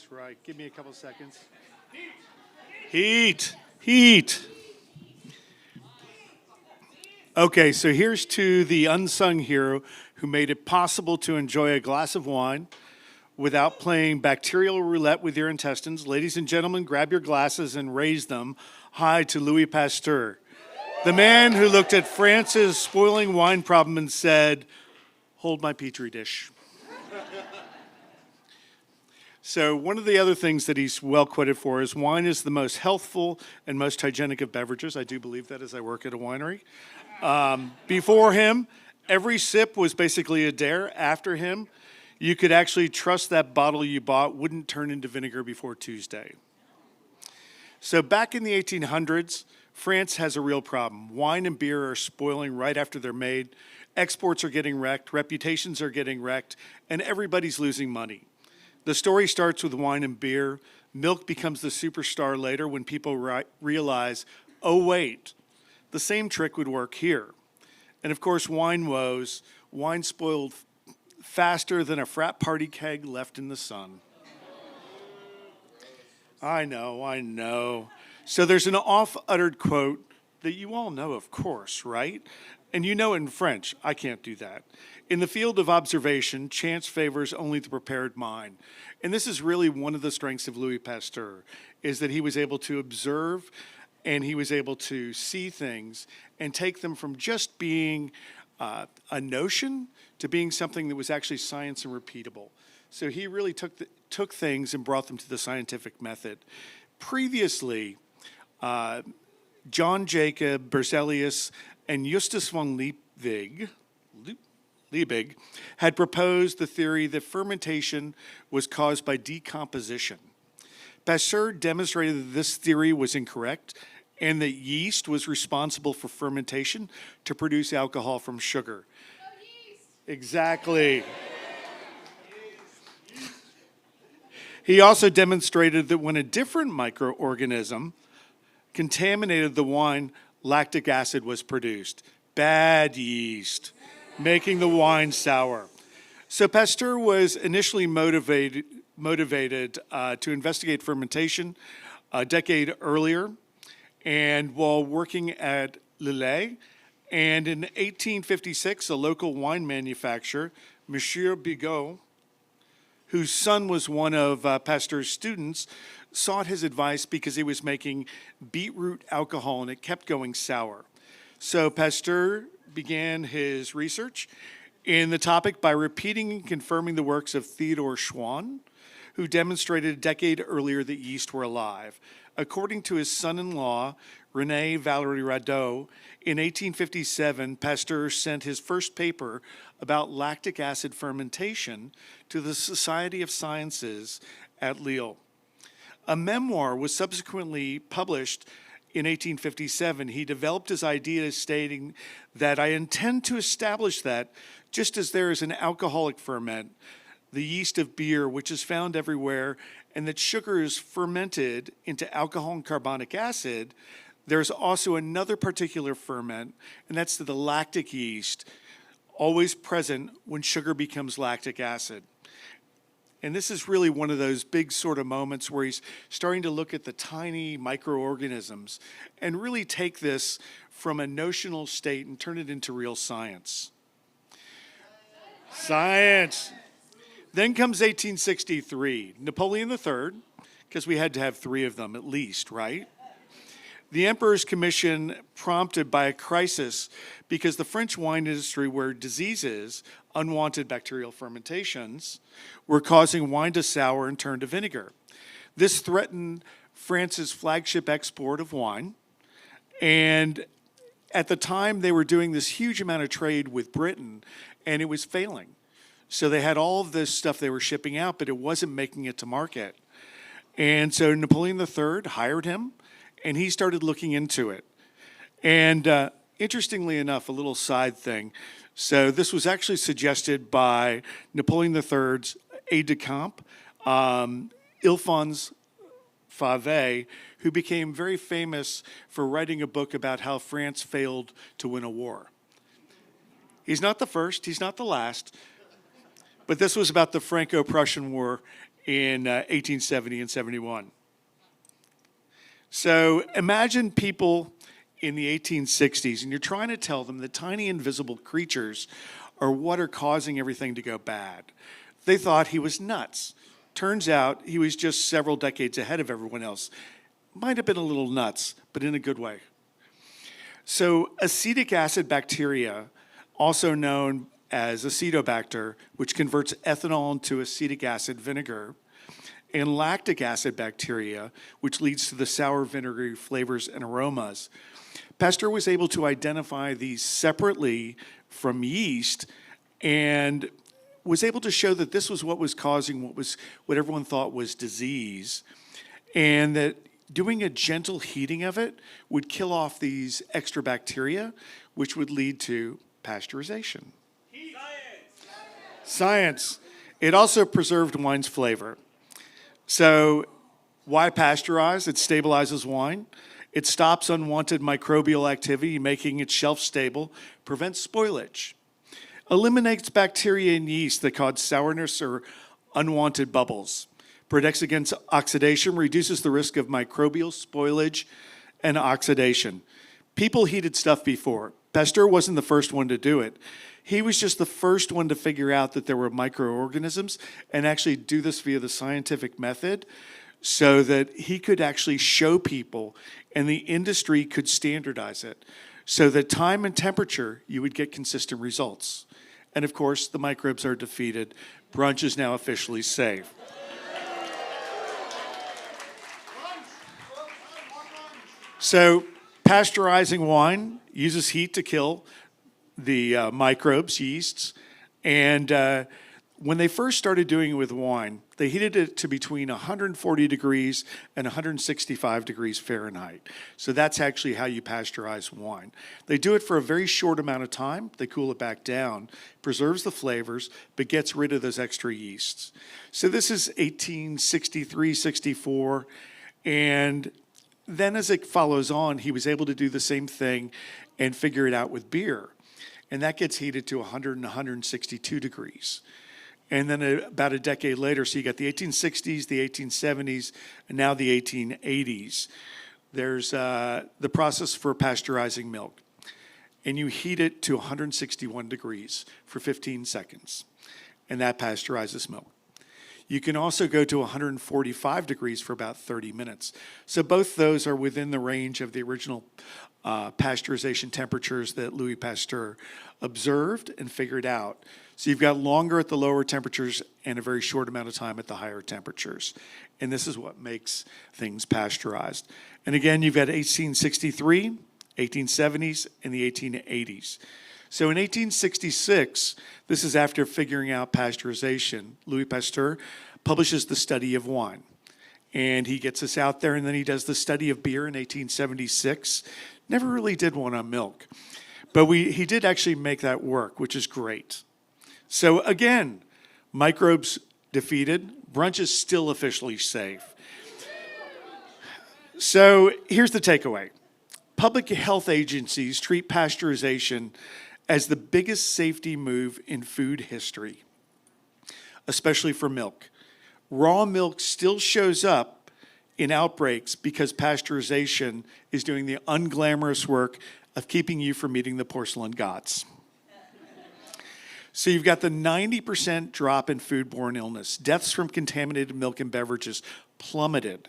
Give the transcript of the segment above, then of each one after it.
That's right. Give me a couple seconds. Heat. Heat. Okay, so here's to the unsung hero who made it possible to enjoy a glass of wine without playing bacterial roulette with your intestines. Ladies and gentlemen, grab your glasses and raise them high to Louis Pasteur, the man who looked at France's spoiling wine problem and said, "Hold my petri dish." So one of the other things that he's well quoted for is wine is the most healthful and most hygienic of beverages. I do believe that as I work at a winery. Before him, every sip was basically a dare. After him, you could actually trust that bottle you bought wouldn't turn into vinegar before Tuesday. So back in the 1800s, France has a real problem. Wine and beer are spoiling right after they're made. Exports are getting wrecked, reputations are getting wrecked, and everybody's losing money. The story starts with wine and beer. Milk becomes the superstar later when people realize, oh wait, the same trick would work here. And of course, wine woes. Wine spoiled faster than a frat party keg left in the sun. I know. So there's an oft-uttered quote that you all know, of course, right? And you know it in French. I can't do that. In the field of observation, chance favors only the prepared mind. And this is really one of the strengths of Louis Pasteur, is that he was able to observe and he was able to see things and take them from just being a notion to being something that was actually science and repeatable. So he really took things and brought them to the scientific method. Previously, John Jacob Berzelius and Justus von Liebig had proposed the theory that fermentation was caused by decomposition. Pasteur demonstrated that this theory was incorrect and that yeast was responsible for fermentation to produce alcohol from sugar. Exactly. He also demonstrated that when a different microorganism contaminated the wine, lactic acid was produced. Bad yeast, making the wine sour. So Pasteur was initially motivated to investigate fermentation a decade earlier, and while working at Lillet, and in 1856, a local wine manufacturer, Monsieur Bigot, whose son was one of Pasteur's students, sought his advice because he was making beetroot alcohol and it kept going sour. So Pasteur began his research in the topic by repeating and confirming the works of Theodore Schwann, who demonstrated a decade earlier that yeast were alive. According to his son-in-law, René Valery Radeau, in 1857, Pasteur sent his first paper about lactic acid fermentation to the Society of Sciences at Lille. A memoir was subsequently published in 1857. He developed his idea stating that I intend to establish that just as there is an alcoholic ferment, the yeast of beer, which is found everywhere, and that sugar is fermented into alcohol and carbonic acid, there's also another particular ferment, and that's the lactic yeast, always present when sugar becomes lactic acid. And this is really one of those big sort of moments where he's starting to look at the tiny microorganisms and really take this from a notional state and turn it into real science. Science. Then comes 1863, Napoleon III, because we had to have three of them at least, right? The Emperor's Commission prompted by a crisis because the French wine industry, where diseases, unwanted bacterial fermentations, were causing wine to sour and turn to vinegar. This threatened France's flagship export of wine, and at the time they were doing this huge amount of trade with Britain, and it was failing. So they had all of this stuff they were shipping out, but it wasn't making it to market. And so Napoleon III hired him, and he started looking into it. And interestingly enough, a little side thing. So this was actually suggested by Napoleon III's aide-de-camp, Ilphonse Fave, who became very famous for writing a book about how France failed to win a war. He's not the first, he's not the last, but this was about the Franco-Prussian War in 1870 and 71. So imagine people in the 1860s, and you're trying to tell them that tiny invisible creatures are what are causing everything to go bad. They thought he was nuts. Turns out he was just several decades ahead of everyone else. Might have been a little nuts, but in a good way. So acetic acid bacteria, also known as acetobacter, which converts ethanol into acetic acid vinegar, and lactic acid bacteria, which leads to the sour vinegary flavors and aromas. Pasteur was able to identify these separately from yeast and was able to show that this was what was causing what everyone thought was disease, and that doing a gentle heating of it would kill off these extra bacteria, which would lead to pasteurization. Science. It also preserved wine's flavor. So why pasteurize? It stabilizes wine. It stops unwanted microbial activity, making it shelf stable, prevents spoilage. Eliminates bacteria and yeast that cause sourness or unwanted bubbles. Protects against oxidation, reduces the risk of microbial spoilage and oxidation. People heated stuff before. Pasteur wasn't the first one to do it. He was just the first one to figure out that there were microorganisms and actually do this via the scientific method so that he could actually show people and the industry could standardize it so that time and temperature, you would get consistent results. And of course, the microbes are defeated. Brunch is now officially safe. So pasteurizing wine uses heat to kill the microbes, yeasts, and when they first started doing it with wine, they heated it to between 140 degrees and 165 degrees Fahrenheit. So that's actually how you pasteurize wine. They do it for a very short amount of time. They cool it back down, preserves the flavors, but gets rid of those extra yeasts. So this is 1863, 64, and then as it follows on, he was able to do the same thing and figure it out with beer. And that gets heated to 100 and 162 degrees. And then about a decade later, so you got the 1860s, the 1870s, and now the 1880s. There's the process for pasteurizing milk. And you heat it to 161 degrees for 15 seconds. And that pasteurizes milk. You can also go to 145 degrees for about 30 minutes. So both those are within the range of the original pasteurization temperatures that Louis Pasteur observed and figured out. So you've got longer at the lower temperatures and a very short amount of time at the higher temperatures. And this is what makes things pasteurized. And again, you've got 1863, 1870s, and the 1880s. So in 1866, this is after figuring out pasteurization, Louis Pasteur publishes the study of wine. And he gets us out there, and then he does the study of beer in 1876. Never really did one on milk. But he did actually make that work, which is great. So again, microbes defeated. Brunch is still officially safe. So here's the takeaway. Public health agencies treat pasteurization as the biggest safety move in food history, especially for milk. Raw milk still shows up in outbreaks because pasteurization is doing the unglamorous work of keeping you from meeting the porcelain gods. So you've got the 90% drop in foodborne illness. Deaths from contaminated milk and beverages plummeted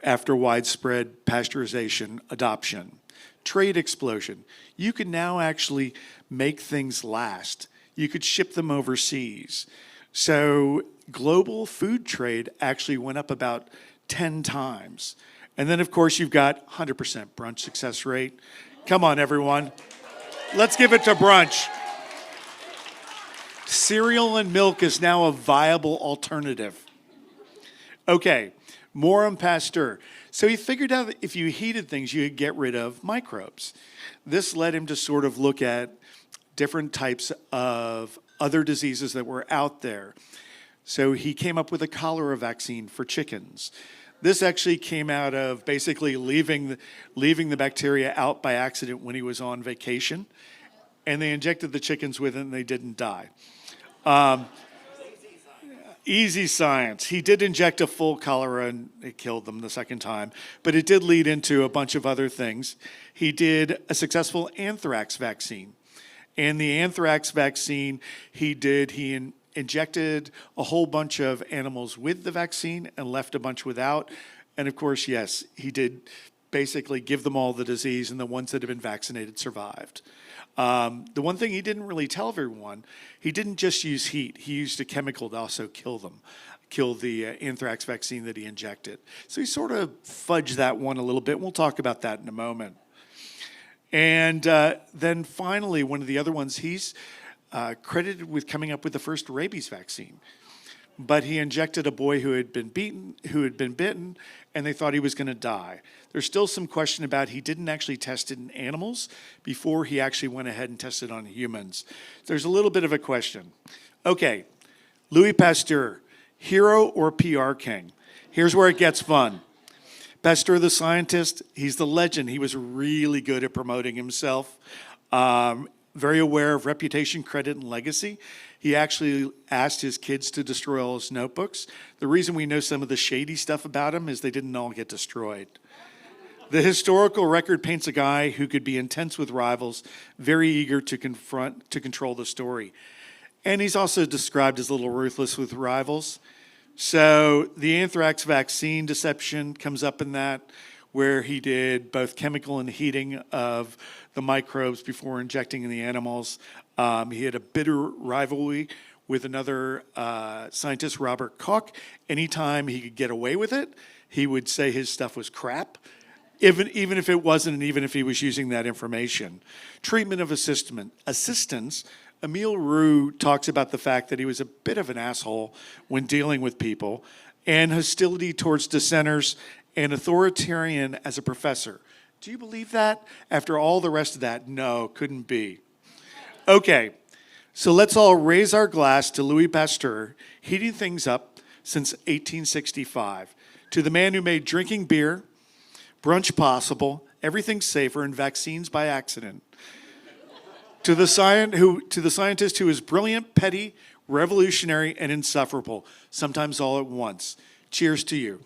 after widespread pasteurization adoption. Trade explosion. You can now actually make things last. You could ship them overseas. So global food trade actually went up about 10 times. And then, of course, you've got 100% brunch success rate. Come on, everyone. Let's give it to brunch. Cereal and milk is now a viable alternative. Okay, more on Pasteur. So he figured out that if you heated things, you could get rid of microbes. This led him to sort of look at different types of other diseases that were out there. So he came up with a cholera vaccine for chickens. This actually came out of basically leaving the bacteria out by accident when he was on vacation. And they injected the chickens with it and they didn't die. Easy science. He did inject a full cholera and it killed them the second time, but it did lead into a bunch of other things. He did a successful anthrax vaccine. And the anthrax vaccine he injected a whole bunch of animals with the vaccine and left a bunch without. And of course, yes, he did basically give them all the disease, and the ones that had been vaccinated survived. The one thing he didn't really tell everyone, he didn't just use heat. He used a chemical to also kill the anthrax vaccine that he injected. So he sort of fudged that one a little bit. We'll talk about that in a moment. And then finally, one of the other ones, he's credited with coming up with the first rabies vaccine. But he injected a boy who had been bitten, and they thought he was going to die. There's still some question about he didn't actually test it in animals before he actually went ahead and tested on humans. There's a little bit of a question. Okay, Louis Pasteur, hero or PR king? Here's where it gets fun. Pasteur, the scientist, he's the legend. He was really good at promoting himself, very aware of reputation, credit, and legacy. He actually asked his kids to destroy all his notebooks. The reason we know some of the shady stuff about him is they didn't all get destroyed. The historical record paints a guy who could be intense with rivals, very eager to control the story. And he's also described as a little ruthless with rivals. So the anthrax vaccine deception comes up in that, where he did both chemical and heating of the microbes before injecting in the animals. He had a bitter rivalry with another scientist, Robert Koch. Anytime he could get away with it, he would say his stuff was crap, even if it wasn't, and even if he was using that information. Treatment of assistants. Emile Roux talks about the fact that he was a bit of an asshole when dealing with people, and hostility towards dissenters, and authoritarian as a professor. Do you believe that? After all the rest of that, no, couldn't be. Okay, so let's all raise our glass to Louis Pasteur, heating things up since 1865, to the man who made drinking beer, brunch possible, everything safer, and vaccines by accident. To the scientist who is brilliant, petty, revolutionary, and insufferable, sometimes all at once. Cheers to you.